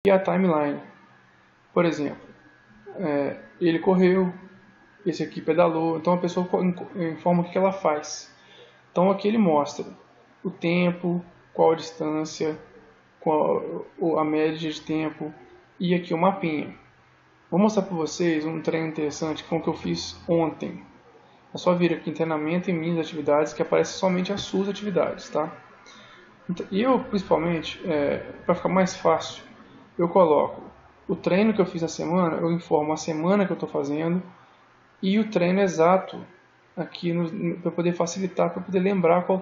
e a timeline. Por exemplo, ele correu, esse aqui pedalou, então a pessoa informa o que ela faz. Então aqui ele mostra o tempo, qual a distância, qual a média de tempo e aqui o mapinha. Vou mostrar para vocês um treino interessante que foi o que eu fiz ontem. É só vir aqui em treinamento e minhas atividades que aparece somente as suas atividades, tá? E eu, principalmente, para ficar mais fácil, eu coloco o treino que eu fiz na semana, eu informo a semana que eu estou fazendo e o treino exato aqui para poder facilitar, para poder lembrar qual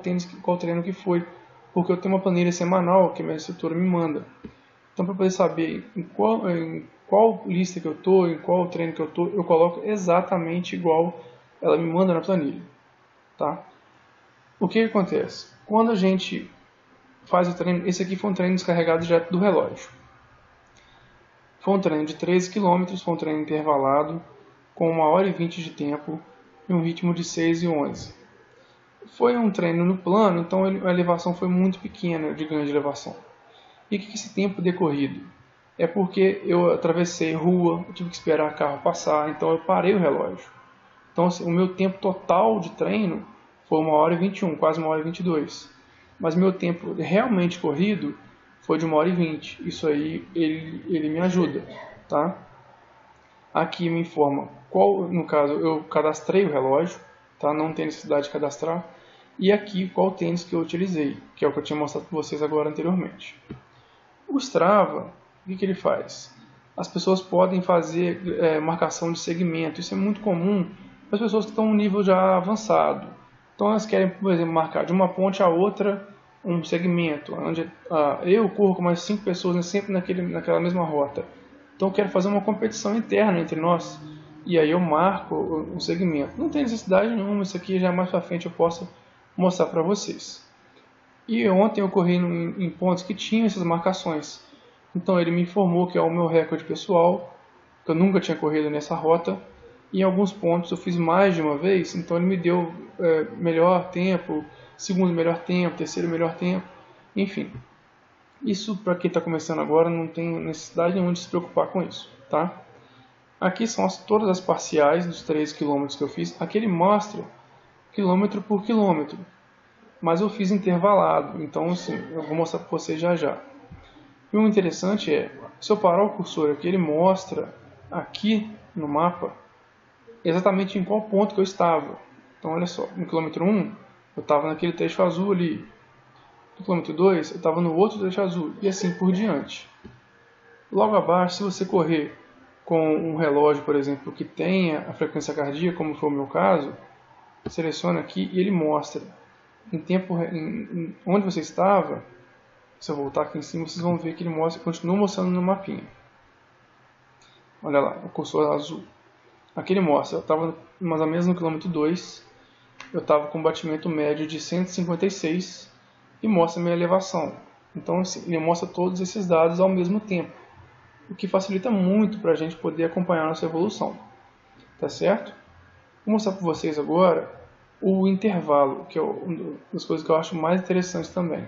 treino que foi, porque eu tenho uma planilha semanal que a minha instrutora me manda. Então, para poder saber em qual lista que eu estou, em qual treino que eu estou, eu coloco exatamente igual ela me manda na planilha. Tá? O que acontece? Quando a gente faz o treino, esse aqui foi um treino descarregado direto do relógio. Foi um treino de 13 km, foi um treino intervalado, com 1h20 de tempo e um ritmo de 6:11. Foi um treino no plano, então a elevação foi muito pequena de ganho de elevação. E o que é esse tempo decorrido? É porque eu atravessei rua, eu tive que esperar carro passar, então eu parei o relógio. Então assim, o meu tempo total de treino foi 1h21, quase 1h22. Mas meu tempo realmente corrido foi de 1h20. Isso aí ele me ajuda, tá? Aqui me informa qual, no caso, eu cadastrei o relógio, tá? Não tem necessidade de cadastrar. E aqui qual tênis que eu utilizei, que é o que eu tinha mostrado para vocês agora anteriormente. O Strava, o que ele faz? As pessoas podem fazer marcação de segmento. Isso é muito comum para as pessoas que estão em um nível já avançado. Então elas querem, por exemplo, marcar de uma ponte a outra um segmento, onde eu corro com mais 5 pessoas sempre naquela mesma rota. Então eu quero fazer uma competição interna entre nós. E aí eu marco um segmento. Não tem necessidade nenhuma, isso aqui já mais para frente eu posso mostrar para vocês. E ontem eu corri em pontos que tinham essas marcações. Então ele me informou que é o meu recorde pessoal, que eu nunca tinha corrido nessa rota. E em alguns pontos eu fiz mais de uma vez, então ele me deu melhor tempo, segundo melhor tempo, terceiro melhor tempo, enfim. Isso para quem está começando agora não tem necessidade nenhuma de se preocupar com isso, tá? Aqui são todas as parciais dos 3 km que eu fiz. Aqui ele mostra quilômetro por quilômetro, mas eu fiz intervalado, então assim, eu vou mostrar para vocês já já. E o interessante é, se eu parar o cursor aqui, ele mostra aqui no mapa exatamente em qual ponto que eu estava. Então olha só, no quilômetro 1 eu estava naquele trecho azul ali, no quilômetro 2 eu estava no outro trecho azul, e assim por diante. Logo abaixo, se você correr com um relógio, por exemplo, que tenha a frequência cardíaca, como foi o meu caso, seleciona aqui e ele mostra onde você estava. Se eu voltar aqui em cima, vocês vão ver que ele continua mostrando no mapinha. Olha lá, o cursor azul. Aqui ele mostra, eu estava mais ou menos no quilômetro 2, eu estava com um batimento médio de 156 e mostra a minha elevação. Então assim, ele mostra todos esses dados ao mesmo tempo, o que facilita muito para a gente poder acompanhar a nossa evolução. Tá certo? Vou mostrar para vocês agora o intervalo, que é uma das coisas que eu acho mais interessante também.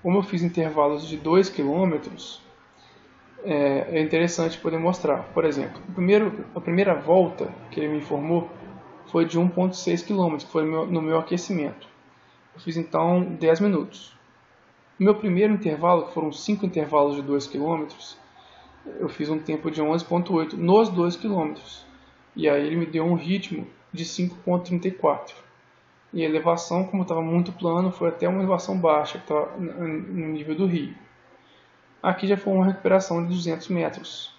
Como eu fiz intervalos de 2 km, é interessante poder mostrar. Por exemplo, a primeira volta que ele me informou foi de 1,6 km, que foi no meu aquecimento. Eu fiz então 10 minutos. No meu primeiro intervalo, que foram 5 intervalos de 2 km, eu fiz um tempo de 11,8 nos 2 km. E aí ele me deu um ritmo de 5,34. E a elevação, como estava muito plano, foi até uma elevação baixa, que estava no nível do rio. Aqui já foi uma recuperação de 200 metros.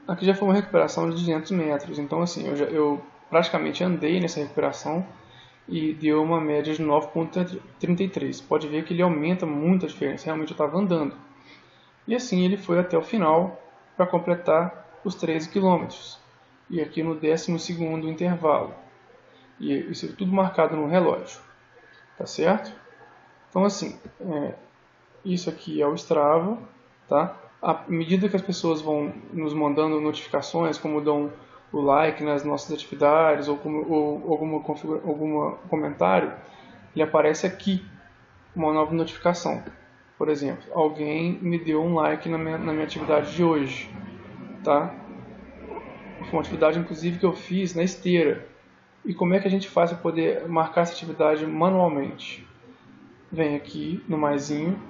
Aqui já foi uma recuperação de 200 metros. Então, assim, eu praticamente andei nessa recuperação e deu uma média de 9,33. Pode ver que ele aumenta muito a diferença. Realmente eu estava andando. E assim ele foi até o final para completar os 13 km. E aqui no 12º intervalo. E isso é tudo marcado no relógio. Tá certo? Então assim, isso aqui é o Strava, tá? À medida que as pessoas vão nos mandando notificações, como dão o like nas nossas atividades ou algum comentário, ele aparece aqui uma nova notificação. Por exemplo, alguém me deu um like na minha atividade de hoje, tá? Foi uma atividade, inclusive, que eu fiz na esteira. E como é que a gente faz para poder marcar essa atividade manualmente? Vem aqui no maisinho,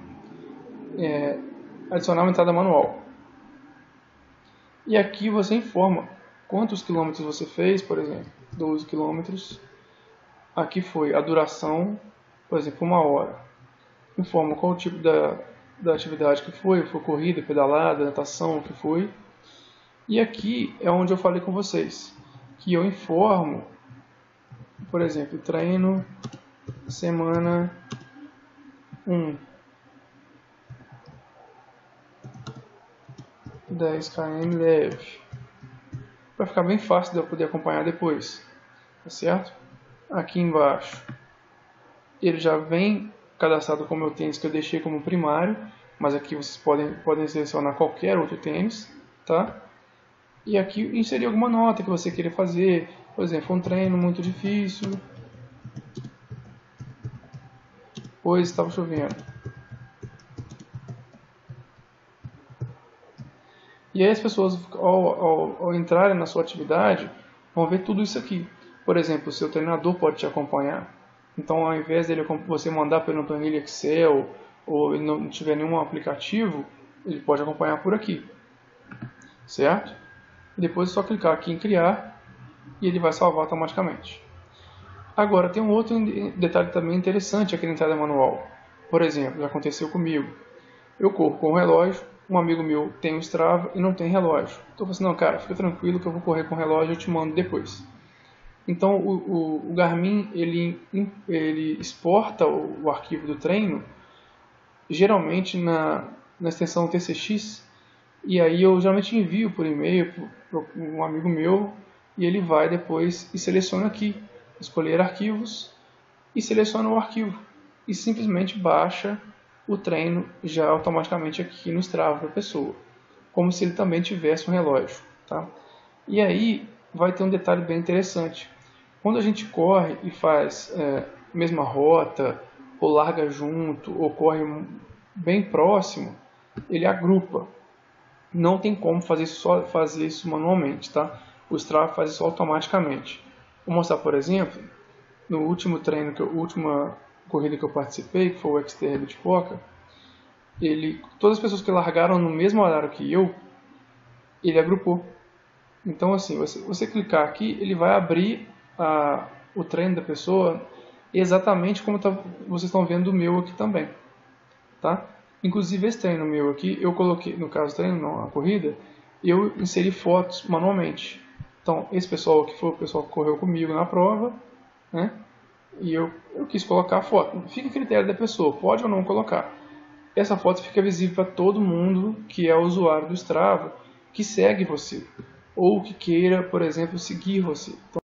adicionar uma entrada manual. E aqui você informa quantos quilômetros você fez, por exemplo, 12 quilômetros. Aqui foi a duração, por exemplo, 1 hora. Informa qual o tipo da atividade que foi corrida, pedalada, natação, o que foi. E aqui é onde eu falei com vocês, que eu informo, por exemplo, treino semana 1, 10 km leve. Vai ficar bem fácil de eu poder acompanhar depois, tá certo? Aqui embaixo, ele já vem cadastrado com o meu tênis que eu deixei como primário, mas aqui vocês podem selecionar qualquer outro tênis, tá? E aqui inserir alguma nota que você queira fazer, por exemplo, um treino muito difícil, pois estava chovendo. E aí as pessoas, ao entrarem na sua atividade, vão ver tudo isso aqui. Por exemplo, o seu treinador pode te acompanhar. Então, ao invés dele você mandar pela planilha Excel, ou ele não tiver nenhum aplicativo, ele pode acompanhar por aqui. Certo? E depois é só clicar aqui em criar e ele vai salvar automaticamente. Agora, tem um outro detalhe também interessante aqui na entrada manual. Por exemplo, já aconteceu comigo. Eu corro com o relógio, um amigo meu tem o Strava e não tem relógio. Então eu falei assim, não, cara, fica tranquilo que eu vou correr com o relógio e eu te mando depois. Então o Garmin ele exporta o arquivo do treino, geralmente na extensão TCX, e aí eu geralmente envio por e-mail para um amigo meu e ele vai depois e seleciona aqui, escolher arquivos e seleciona o arquivo e simplesmente baixa o treino já automaticamente aqui no Strava da pessoa, como se ele também tivesse um relógio, tá? E aí vai ter um detalhe bem interessante. Quando a gente corre e faz mesma rota, ou larga junto, ou corre bem próximo, ele agrupa. Não tem como fazer isso manualmente, tá? O Strava faz isso automaticamente. Vou mostrar, por exemplo, no último treino, última corrida que eu participei, que foi o Xterra de Poca, todas as pessoas que largaram no mesmo horário que eu, ele agrupou. Então, assim, você clicar aqui, ele vai abrir o treino da pessoa exatamente como vocês estão vendo o meu aqui também, tá? Inclusive esse treino meu aqui, eu coloquei, no caso treino não, a corrida, eu inseri fotos manualmente. Então, esse pessoal aqui foi o pessoal que correu comigo na prova, né? E eu quis colocar a foto. Fica a critério da pessoa, pode ou não colocar. Essa foto fica visível para todo mundo que é usuário do Strava, que segue você, ou que queira, por exemplo, seguir você. Então,